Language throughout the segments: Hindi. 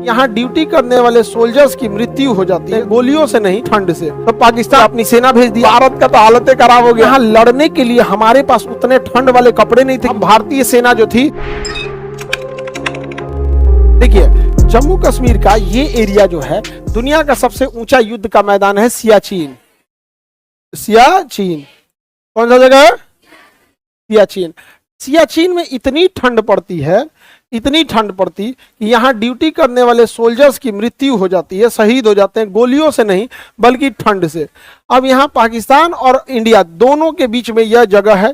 यहाँ ड्यूटी करने वाले सोल्जर्स की मृत्यु हो जाती है गोलियों से नहीं, ठंड से। तो पाकिस्तान अपनी सेना भेज दी। भारत का तो हालत खराब हो गया। यहाँ लड़ने के लिए हमारे पास उतने ठंड वाले कपड़े नहीं थे। अब भारतीय सेना जो थी, देखिए जम्मू कश्मीर का ये एरिया जो है, दुनिया का सबसे ऊंचा युद्ध का मैदान है सियाचिन। सियाचिन कौन सा जगह है? सियाचिन। सियाचिन में इतनी ठंड पड़ती है, इतनी ठंड पड़ती कि यहाँ ड्यूटी करने वाले सोल्जर्स की मृत्यु हो जाती है, शहीद हो जाते हैं, गोलियों से नहीं बल्कि ठंड से। अब यहाँ पाकिस्तान और इंडिया दोनों के बीच में यह जगह है,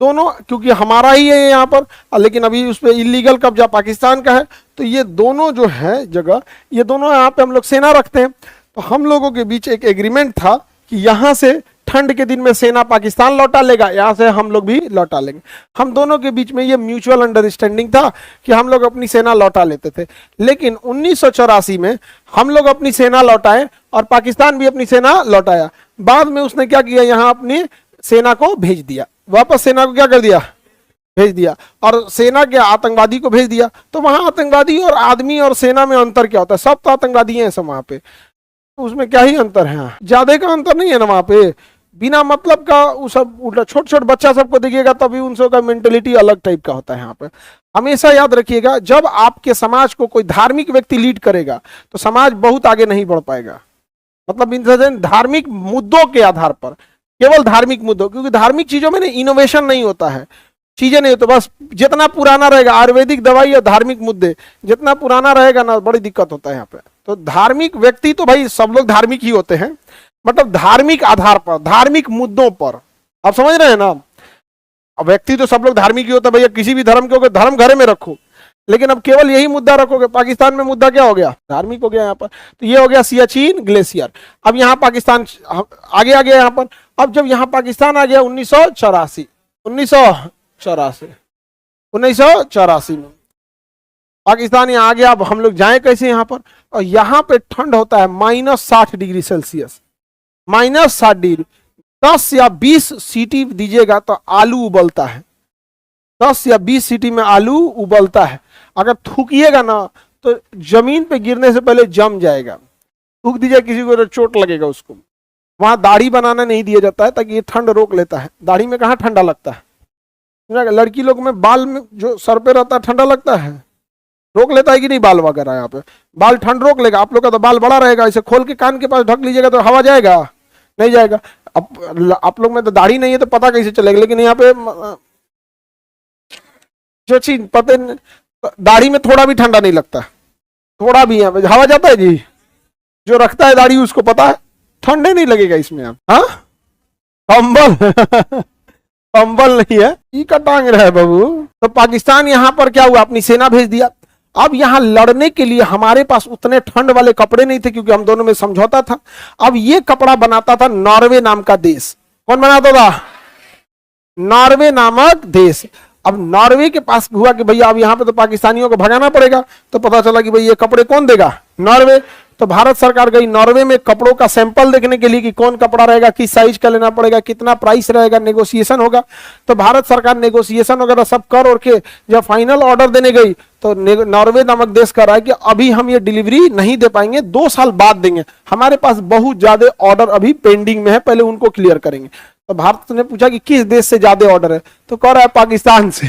दोनों क्योंकि हमारा ही है यहाँ पर, लेकिन अभी उस पर इलीगल कब्जा पाकिस्तान का है। तो ये दोनों जो है जगह, ये दोनों यहाँ पे हम लोग सेना रखते हैं। तो हम लोगों के बीच एक एग्रीमेंट था कि यहाँ से ठंड के दिन में सेना पाकिस्तान लौटा लेगा, यहाँ से हम लोग भी लौटा लेंगे। हम दोनों के बीच में ये म्यूचुअल अंडरस्टैंडिंग था कि हम लोग अपनी सेना लौटा लेते थे। लेकिन 1984 में हम लोग अपनी सेना लौटाए और पाकिस्तान भी अपनी सेना लौटाया। बाद में उसने क्या किया, यहाँ अपनी सेना को भेज दिया, वापस सेना को क्या कर दिया, भेज दिया, और सेना के आतंकवादी को भेज दिया। तो वहां आतंकवादी और आदमी और सेना में अंतर क्या होता है? सब तो आतंकवादी हैं सब वहां पे, उसमें क्या ही अंतर है? ज्यादा का अंतर नहीं है ना वहां पे। बिना मतलब का वो सब उल्टा, छोट छोट बच्चा सबको देखिएगा तभी उन सबका मेंटेलिटी अलग टाइप का होता है यहाँ पे। हमेशा याद रखिएगा, जब आपके समाज को कोई धार्मिक व्यक्ति लीड करेगा तो समाज बहुत आगे नहीं बढ़ पाएगा। मतलब इन धार्मिक मुद्दों के आधार पर, केवल धार्मिक मुद्दों, क्योंकि धार्मिक चीजों में इनोवेशन नहीं होता है, चीजें नहीं होती। बस जितना पुराना रहेगा, आयुर्वेदिक दवाई और धार्मिक मुद्दे जितना पुराना रहेगा ना, बड़ी दिक्कत होता है यहाँ पे। तो धार्मिक व्यक्ति तो भाई सब लोग धार्मिक ही होते हैं, मतलब धार्मिक आधार पर, धार्मिक मुद्दों पर, आप समझ रहे हैं ना। अब व्यक्ति तो सब लोग धार्मिक ही होता है भैया, किसी भी धर्म के धर्म घर में रखो, लेकिन अब केवल यही मुद्दा रखोगे। पाकिस्तान में मुद्दा क्या हो गया? धार्मिक हो गया यहाँ पर। तो ये हो गया सियाचिन ग्लेशियर। अब यहाँ पाकिस्तान आगे आ गया यहाँ पर। अब जब यहाँ पाकिस्तान आ गया 1984 में पाकिस्तान यहाँ आ गया। अब हम लोग जाए कैसे यहाँ पर? और यहाँ पे ठंड होता है -60 डिग्री सेल्सियस, -60 डिग्री। 10 या 20 सीटी दीजिएगा तो आलू उबलता है, 10 या 20 सीटी में आलू उबलता है। अगर थूकिएगा ना तो जमीन पे गिरने से पहले जम जाएगा। थूक दीजिए किसी को तो चोट लगेगा उसको। वहां दाढ़ी बनाना नहीं दिया जाता है ताकि ये ठंड रोक लेता है। दाढ़ी में कहाँ ठंडा लगता है? लड़की लोग में बाल में जो सर पे रहता है ठंडा लगता है, रोक लेता है कि नहीं? बाल वगैरह यहाँ पे बाल ठंड रोक लेगा। आप लोग का तो बाल बड़ा रहेगा, इसे खोल के कान के पास ढक लीजिएगा तो हवा जाएगा? नहीं जाएगा। अब आप लोग में तो दाढ़ी नहीं है तो पता कैसे चलेगा। लेकिन यहाँ पे जो चीज पता, दाढ़ी में थोड़ा भी ठंडा नहीं लगता, थोड़ा भी यहाँ पे हवा जाता है जी। जो रखता है दाढ़ी उसको पता है ठंडे नहीं लगेगा इसमें। आप हाँ कंबल कंबल नहीं है, ई का टांग रहा है बाबू। तो पाकिस्तान यहाँ पर क्या हुआ, अपनी सेना भेज दिया। अब यहाँ लड़ने के लिए हमारे पास उतने ठंड वाले कपड़े नहीं थे क्योंकि हम दोनों में समझौता था। अब ये कपड़ा बनाता था नॉर्वे नाम का देश। कौन बनाता था? नॉर्वे नामक देश। अब नॉर्वे के पास हुआ कि भैया अब यहाँ पे तो पाकिस्तानियों को भगाना पड़ेगा। तो पता चला कि भाई ये कपड़े कौन देगा? नॉर्वे। तो भारत सरकार गई नॉर्वे में कपड़ों का सैंपल देखने के लिए कि कौन कपड़ा रहेगा, किस साइज का लेना पड़ेगा, कितना प्राइस रहेगा, नेगोशिएशन होगा। तो भारत सरकार नेगोशिएशन वगैरह सब कर और के जब फाइनल ऑर्डर देने गई तो नॉर्वे नामक देश कह रहा है कि अभी हम ये डिलीवरी नहीं दे पाएंगे, 2 साल बाद देंगे, हमारे पास बहुत ज्यादा ऑर्डर अभी पेंडिंग में है, पहले उनको क्लियर करेंगे। तो भारत ने पूछा कि किस देश से ज्यादा ऑर्डर है? तो कह रहा है पाकिस्तान से।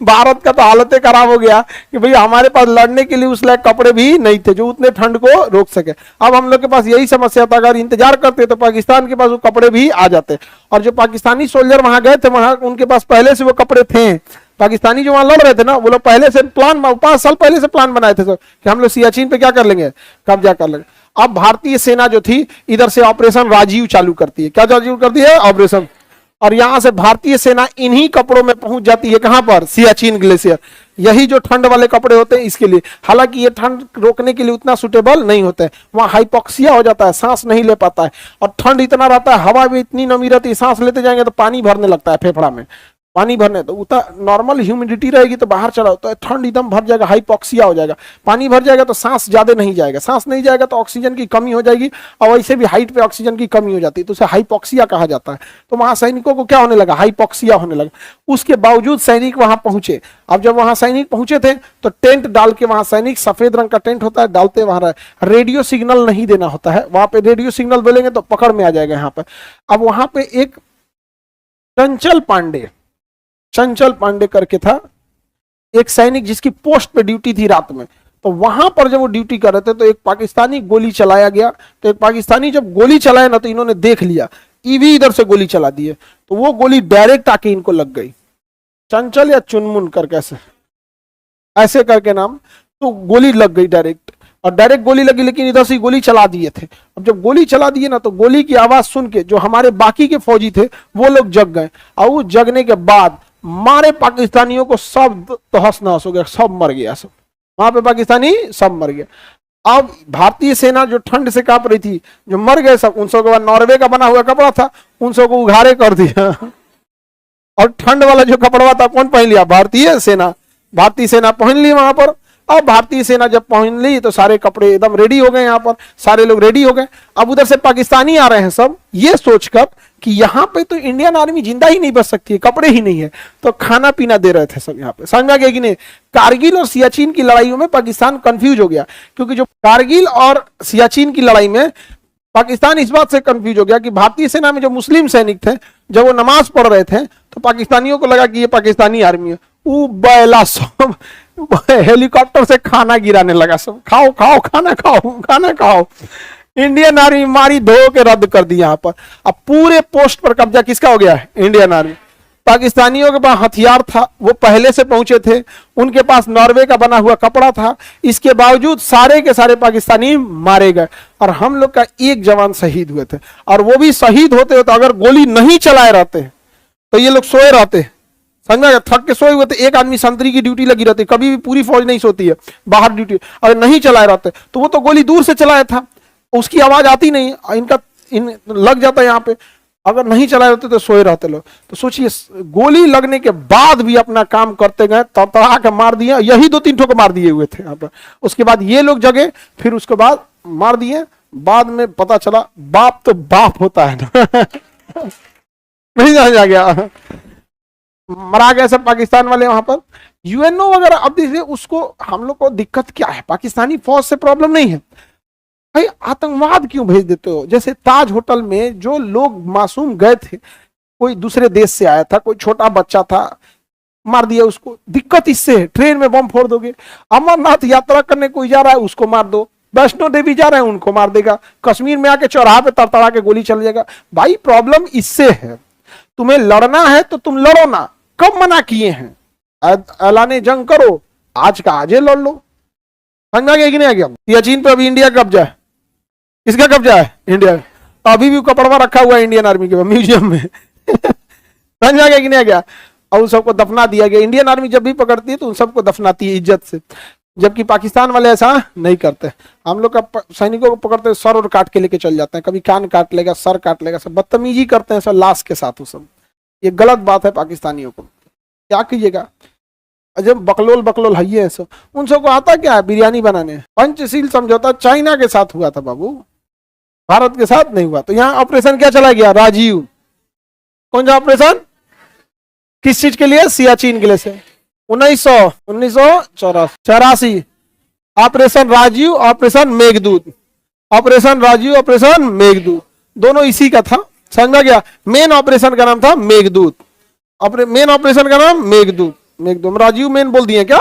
भारत का तो हालत खराब हो गया कि भैया हमारे पास लड़ने के लिए उस लायक कपड़े भी नहीं थे जो उतने ठंड को रोक सके। अब हम लोग के पास यही समस्या था, अगर इंतजार करते तो पाकिस्तान के पास वो कपड़े भी आ जाते। और जो पाकिस्तानी सोल्जर वहां गए थे, वहां उनके पास पहले से वो कपड़े थे। पाकिस्तानी जो वहां लड़ रहे थे ना, वो लोग पहले से प्लान, 5 साल पहले से प्लान बनाए थे कि हम लोग सियाचिन पे क्या कर लेंगे, कब्जा कर लेंगे। अब भारतीय सेना जो थी इधर से ऑपरेशन राजीव चालू करती है। क्या चालू करती है? ऑपरेशन। और यहां से भारतीय सेना इन्हीं कपड़ों में पहुंच जाती है। कहां पर? सियाचिन ग्लेशियर। यही जो ठंड वाले कपड़े होते हैं इसके लिए। हालांकि ये ठंड रोकने के लिए उतना सुटेबल नहीं होते हैं, वहां हाइपोक्सिया हो जाता है, सांस नहीं ले पाता है। और ठंड इतना रहता है, हवा भी इतनी नमी रहती है, सांस लेते जाएंगे तो पानी भरने लगता है फेफड़ा में, पानी भरने, तो उतना नॉर्मल ह्यूमिडिटी रहेगी तो बाहर चला तो ठंड एकदम भर जाएगा, हाइपोक्सिया हो जाएगा। पानी भर जाएगा तो सांस ज्यादा नहीं जाएगा, सांस नहीं जाएगा तो ऑक्सीजन की कमी हो जाएगी, और वैसे भी हाइट पे ऑक्सीजन की कमी हो जाती है, तो उसे हाइपोक्सिया कहा जाता है। तो वहां सैनिकों को क्या होने लगा, हाइपोक्सिया होने लगा। उसके बावजूद सैनिक वहां पहुंचे। अब जब वहां सैनिक पहुंचे थे तो टेंट डाल के, वहां सैनिक सफेद रंग का टेंट होता है, डालते वहां रेडियो सिग्नल नहीं देना होता है, वहां पे रेडियो सिग्नल बोलेंगे तो पकड़ में आ जाएगा यहाँ पे। अब वहां पे एक चंचल पांडे करके था, एक सैनिक जिसकी पोस्ट पे ड्यूटी थी रात में। तो वहां पर जब वो ड्यूटी कर रहे थे तो एक पाकिस्तानी गोली चलाया गया। तो एक पाकिस्तानी जब गोली चलाया ना तो इन्होंने देख लिया, ईवी इधर से गोली चला दी है, तो वो गोली डायरेक्ट आके इनको लग गई। चंचल या चुनमुन करके ऐसे करके नाम, तो गोली लग गई डायरेक्ट, और डायरेक्ट गोली लगी, लेकिन इधर से गोली चला दिए थे। अब जब गोली चला दिए ना तो गोली की आवाज सुन के जो हमारे बाकी के फौजी थे वो लोग जग गए, और वो जगने के बाद मारे पाकिस्तानियों को सब तहस नहस हो गया, सब मर गया, सब वहां पे पाकिस्तानी सब मर गया। अब भारतीय सेना जो ठंड से कांप रही थी, जो मर गए सब, उन सब के बाद नॉर्वे का बना हुआ कपड़ा था, उन सब को उघारे कर दिया। और ठंड वाला जो कपड़ा था कौन पहन लिया, भारतीय सेना पहन ली वहां पर। अब भारतीय सेना जब पहन ली तो सारे कपड़े एकदम रेडी हो गए, यहाँ पर सारे लोग रेडी हो गए। अब उधर से पाकिस्तानी आ रहे हैं सब, ये सोचकर कि यहाँ पे तो इंडियन आर्मी जिंदा ही नहीं बच सकती है, कपड़े ही नहीं है, तो खाना पीना दे रहे थे सब यहाँ पे। समझ में आ गया कि नहीं। कारगिल और सियाचिन की लड़ाइयों में पाकिस्तान कंफ्यूज हो गया, क्योंकि जो कारगिल और सियाचिन की लड़ाई में पाकिस्तान इस बात से कंफ्यूज हो गया कि भारतीय सेना में जो मुस्लिम सैनिक थे, जब वो नमाज पढ़ रहे थे तो पाकिस्तानियों को लगा कि ये पाकिस्तानी आर्मी है, वो बैला सब हेलीकॉप्टर से खाना गिराने लगा, सब खाओ खाओ खाना खाओ। इंडियन आर्मी मारी धो के रद्द कर दी यहाँ पर। अब पूरे पोस्ट पर कब्जा किसका हो गया है, इंडियन आर्मी। पाकिस्तानियों के पास हथियार था, वो पहले से पहुंचे थे, उनके पास नॉर्वे का बना हुआ कपड़ा था, इसके बावजूद सारे के सारे पाकिस्तानी मारे गए, और हम लोग का एक जवान शहीद हुए थे। और वो भी शहीद होते तो अगर गोली नहीं चलाए रहते तो ये लोग सोए रहते, समझा, थक के सोए हुए थे। एक आदमी संतरी की ड्यूटी लगी रहती, कभी भी पूरी फौज नहीं सोती है बाहर ड्यूटी, अगर नहीं चलाए रहते तो वो तो गोली दूर से चलाया था, उसकी आवाज आती नहीं, इन लग जाता यहाँ पे। अगर नहीं चलाए रहते तो सोए रहते लोग। तो सोचिए, गोली लगने के बाद भी अपना काम करते गए, तड़तड़ा के मार दिए, यही 2-3 ठोक मार दिए हुए थे यहाँ पर। उसके बाद ये लोग जगे, फिर उसके बाद मार दिए। बाद में पता चला बाप तो बाप होता है ना नहीं समझ आ गया, मरा गए सब पाकिस्तान वाले वहां पर। यूएनओ वगैरह, अब देखिए उसको, हम लोग को दिक्कत क्या है, पाकिस्तानी फौज से प्रॉब्लम नहीं है भाई, आतंकवाद क्यों भेज देते हो। जैसे ताज होटल में जो लोग मासूम गए थे, कोई दूसरे देश से आया था, कोई छोटा बच्चा था, मार दिया उसको। दिक्कत इससे है, ट्रेन में बम फोड़ दोगे। अमरनाथ यात्रा करने कोई जा रहा है उसको मार दो, वैष्णो देवी जा रहे हैं उनको मार देगा, कश्मीर में आके चौराहा पे तड़तड़ा के गोली चल जाएगा। भाई प्रॉब्लम इससे है, तुम्हें लड़ना है तो तुम लड़ो ना, कब मना किए हैं, ऐलाने जंग करो, आज का आजे लड़ लो। समझ में आ गया कि नहीं आ गया। सियाचिन पे अभी इंडिया कब्जा है, किसका कब्जा है, इंडिया। तो अभी भी कपड़वा रखा हुआ है इंडियन आर्मी के म्यूजियम में समझ में आ गया कि नहीं आ गया। और उन सबको दफना दिया गया। इंडियन आर्मी जब भी पकड़ती है तो उन सबको दफनाती है इज्जत से, जबकि पाकिस्तान वाले ऐसा नहीं करते। हम लोग का सैनिकों को पकड़ते सर और काट के लेके चल जाते हैं, कभी कान काट लेगा, सर काट लेगा, सब बदतमीजी करते हैं सब लाश के साथ। वो सब ये गलत बात है पाकिस्तानियों को, क्या कीजिएगा। जब बकलोल है ये सब, उन सबको आता क्या है बिरयानी बनाने। पंचशील समझौता चाइना के साथ हुआ था बाबू, भारत के साथ नहीं हुआ। तो यहाँ ऑपरेशन क्या चला गया, राजीव। कौन सा ऑपरेशन, किस चीज के लिए, सियाचिन के लिए से 1984 operation Rajiv, operation Meghdoot. Operation Rajiv, operation Meghdoot, दोनों इसी का था। समझ में गया। मेन ऑपरेशन का नाम था मेघदूत, मेन ऑपरेशन का नाम मेघदूत। राजीव मेन बोल दिए क्या,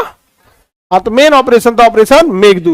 हाँ, तो मेन ऑपरेशन था ऑपरेशन मेघदूत।